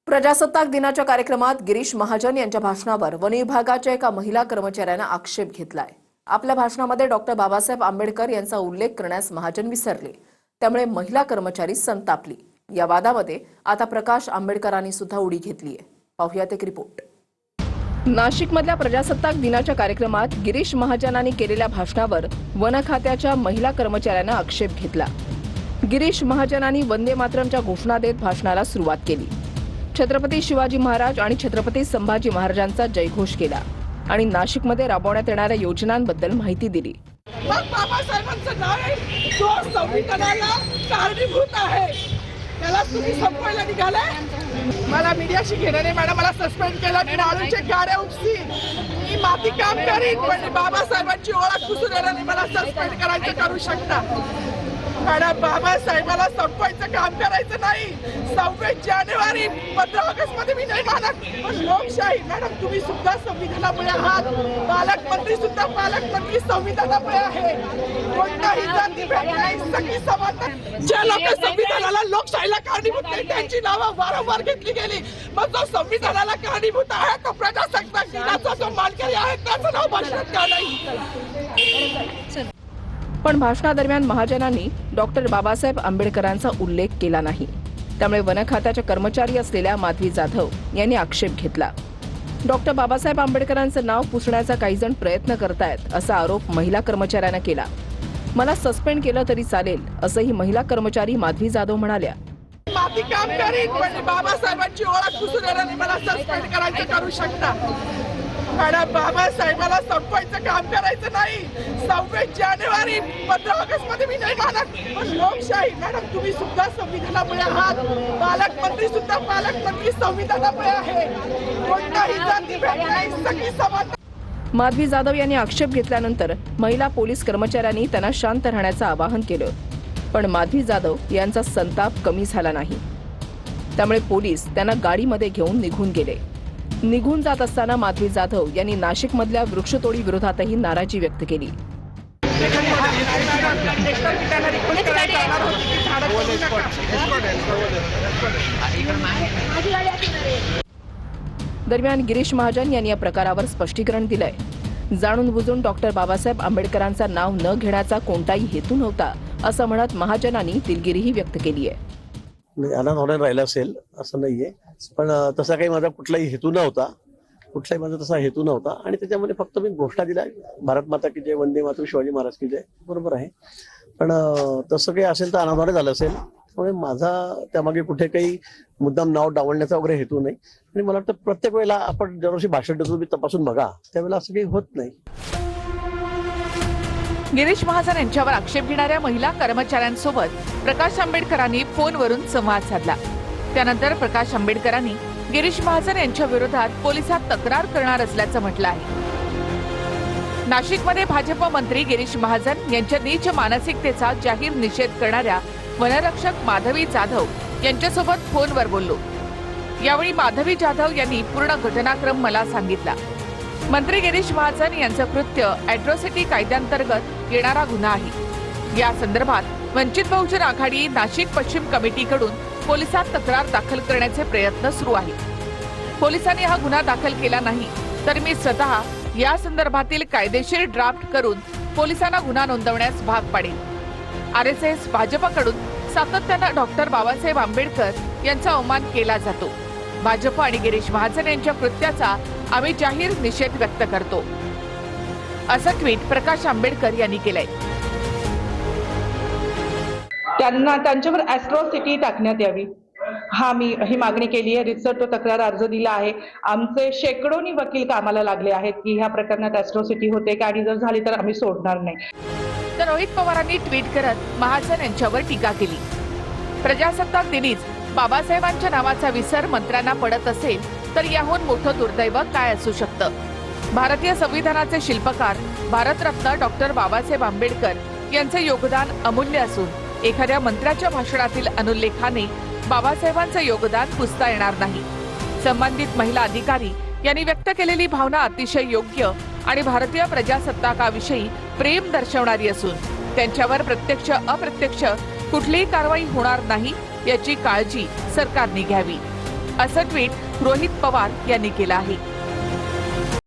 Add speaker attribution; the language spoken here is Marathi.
Speaker 1: प्रजासत्ताक दिनाच्या कार्यक्रमात गिरीश महाजन यांच्या भाषणावर वन विभागाच्या एका महिला कर्मचाऱ्यानं आक्षेप घेतलाय। आपल्या भाषणामध्ये डॉक्टर बाबासाहेब आंबेडकर यांचा उल्लेख करण्यास महाजन विसरले, त्यामुळे महिला कर्मचारी संतापली। या वादामध्ये आता प्रकाश आंबेडकरांनी सुद्धा उडी घेतली आहे। पाहूयात एक रिपोर्ट। नाशिकमधल्या प्रजासत्ताक दिनाच्या कार्यक्रमात गिरीश महाजनांनी केलेल्या भाषणावर वन खात्याच्या महिला कर्मचाऱ्यानं आक्षेप घेतला। गिरीश महाजनांनी वंदे मातरमच्या घोषणा देत भाषणाला सुरुवात केली। छत्रपती शिवाजी महाराज आणि छत्रपती संभाजी महाराजांचा जयघोष केला आणि नाशिकमध्ये राबवण्यात येणाऱ्या योजनांबद्दल माहिती दिली।
Speaker 2: बाबासाहेबांचं नाव आहे, जो संविधानाला कारणीभूत आहे, त्याला तुम्ही संपवायला निघाले। मला मीडियाशी घेणं नाही, मॅडम मला सस्पेंड केलं, मी आळूचे गाड्या उपसी, मी माती काम करीन, पण बाबासाहेबांची ओळख पुसून येणार नाही, मला सस्पेंड करायचं करू शकता। मॅडम बाबासाहेबाला संपवायचं काम करायचं नाही। 26 जानेवारी 15 ऑगस्ट मध्ये मी नाही मानत, पण लोकशाही मॅडम तुम्ही सुद्धा संविधानामुळे आहात, पालकमंत्री सुद्धा पालकमंत्री संविधानामुळे आहे। कोणताही जाती भेद नाही, सगळी समानता। ज्या लोक संविधानाला लोकशाहीला कारणीभूत नाही त्यांची नावं वारंवार घेतली गेली, मग जो संविधानाला कारणीभूत आहे तो प्रजासत्ताक दिनाचा जो मानकरी आहे त्याचं नाव भाषणात का नाही?
Speaker 1: पण भाषणादरम्यान महाजनांनी डॉक्टर बाबासाहेब आंबेडकरांचा उल्लेख केला नाही, त्यामुळे वन खात्याच्या कर्मचारी असलेल्या माधवी जाधव यांनी आक्षेप घेतला। डॉक्टर बाबासाहेब आंबेडकरांचं नाव पुसण्याचा काही जण प्रयत्न करतायत असा आरोप महिला कर्मचाऱ्यानं केला। मला सस्पेंड केलं तरी चालेल असंही महिला कर्मचारी माधवी जाधव म्हणाल्या।
Speaker 2: माती काम करीन, पण बाबासाहेबांची ओळख पुसून येणार नाही, मला सस्पेंड करायचं करू शकता। मॅडम बाबासाहेबाला संपवायचं काम करायचं नाही। 26 जानेवारी 15 ऑगस्ट मध्ये मी नाही मानत, पण लोकशाही मॅडम तुम्ही सुद्धा संविधानामुळे आहात, पालकमंत्री सुद्धा पालकमंत्री संविधानामुळे आहे। कोणताही जाती भेद नाही, सगळी समानता।
Speaker 1: माधवी जाधव यांनी आक्षेप घेतल्यानंतर महिला पोलीस कर्मचाऱ्यांनी त्यांना शांत राहण्याचं आवाहन केलं, पण माधवी जाधव यांचा संताप कमी झाला नाही, त्यामुळे पोलीस त्यांना गाडीमध्ये घेऊन निघून गेले। निघून जात असताना माधवी जाधव यांनी नाशिकमधल्या वृक्षतोडी विरोधातही नाराजी व्यक्त केली। दरम्यान गिरीश महाजन यांनी या प्रकारावर स्पष्टीकरण दिलंय। जाणून बुजून डॉक्टर बाबासाहेब आंबेडकरांचं नाव न घेण्याचा कोणताही हेतू नव्हता असं म्हणत महाजनांनी दिलगिरीही व्यक्त केली आहे।
Speaker 3: अनावरण राहिला असेल असं नाहीये, पण तसा काही माझा कुठलाही हेतू नव्हता, कुठलाही माझा तसा हेतू नव्हता। आणि त्याच्यामध्ये फक्त मी घोषणा दिल्या, भारत माता की जय, वंदे मातरम, शिवाजी महाराज की जय, बरोबर आहे। पण तसं काही असेल तर अनावरण झालं असेल, त्यामुळे माझा त्यामागे कुठे काही मुद्दाम नाव डावलण्याचा वगैरे हेतू नाही। आणि मला वाटतं प्रत्येक वेळेला आपण दरवर्षी भाषण देतो तुम्ही तपासून बघा, त्यावेळेला असं काही होत नाही।
Speaker 4: गिरीश महाजन यांच्यावर आक्षेप घेणाऱ्या महिला कर्मचाऱ्यांसोबत प्रकाश आंबेडकरांनी फोनवरून संवाद साधला। त्यानंतर प्रकाश आंबेडकरांनी गिरीश महाजन यांच्या विरोधात पोलिसात तक्रार करणार असल्याचं म्हटलं आहे। नाशिकमध्ये भाजप मंत्री गिरीश महाजन यांच्या नीच मानसिकतेचा जाहीर निषेध करणाऱ्या वनरक्षक माधवी जाधव यांच्यासोबत फोनवर बोललो। यावेळी माधवी जाधव यांनी पूर्ण घटनाक्रम मला सांगितला। मंत्री गिरीश महाजन यांचं कृत्य अॅट्रॉसिटी कायद्याअंतर्गत येणारा गुन्हा आहे। या संदर्भात वंचित बहुजन आघाडी नाशिक पश्चिम कमिटीकडून पोलिसात तक्रार दाखल करण्याचे प्रयत्न सुरू आहेत। पोलिसांनी हा गुन्हा दाखल केला नाही तर मी स्वतः या संदर्भातील कायदेशीर ड्राफ्ट करून पोलिसांना गुन्हा नोंदवण्यास भाग पाडेन। आरएसएस भाजपकडून सातत्यानं डॉक्टर बाबासाहेब आंबेडकर यांचा अवमान केला जातो। भाजप आणि गिरीश महाजन यांच्या कृत्याचा आम्ही जाहीर निषेध व्यक्त करतो, असं ट्विट प्रकाश आंबेडकर यांनी केलंय।
Speaker 5: त्यांना त्यांच्यावर अॅट्रॉसिटी टाकण्यात यावी, ही मागणी केली आहे। रितसर तो तक्रार अर्ज दिला आहे। आमचे शेकडोनी वकील कामाला लागले आहेत की ह्या प्रकरणात अॅट्रॉसिटी होते का, आणि जर झाली तर आम्ही सोडणार नाही।
Speaker 4: तर रोहित पवारांनी ट्विट करत महाजन यांच्यावर टीका केली। प्रजासत्ताक दिनीच बाबासाहेबांच्या नावाचा विसर मंत्र्यांना पडत असेल तर याहून मोठं दुर्दैव काय असू शकतं। भारतीय संविधानाचे शिल्पकार भारतरत्न डॉक्टर बाबासाहेब आंबेडकर यांचे योगदान अमूल्य असून एखाद्या मंत्र्याच्या भाषणातील अनुल्लेखाने बाबासाहेबांचं योगदान पुसता येणार नाही। संबंधित महिला अधिकारी यांनी व्यक्त केलेली भावना अतिशय योग्य आणि भारतीय प्रजासत्ताकाविषयी प्रेम दर्शवणारी असून त्यांच्यावर प्रत्यक्ष अप्रत्यक्ष कुठलीही कारवाई होणार नाही याची काळजी सरकारने घ्यावी। असं ट्विट रोहित पवार यांनी केलं आहे.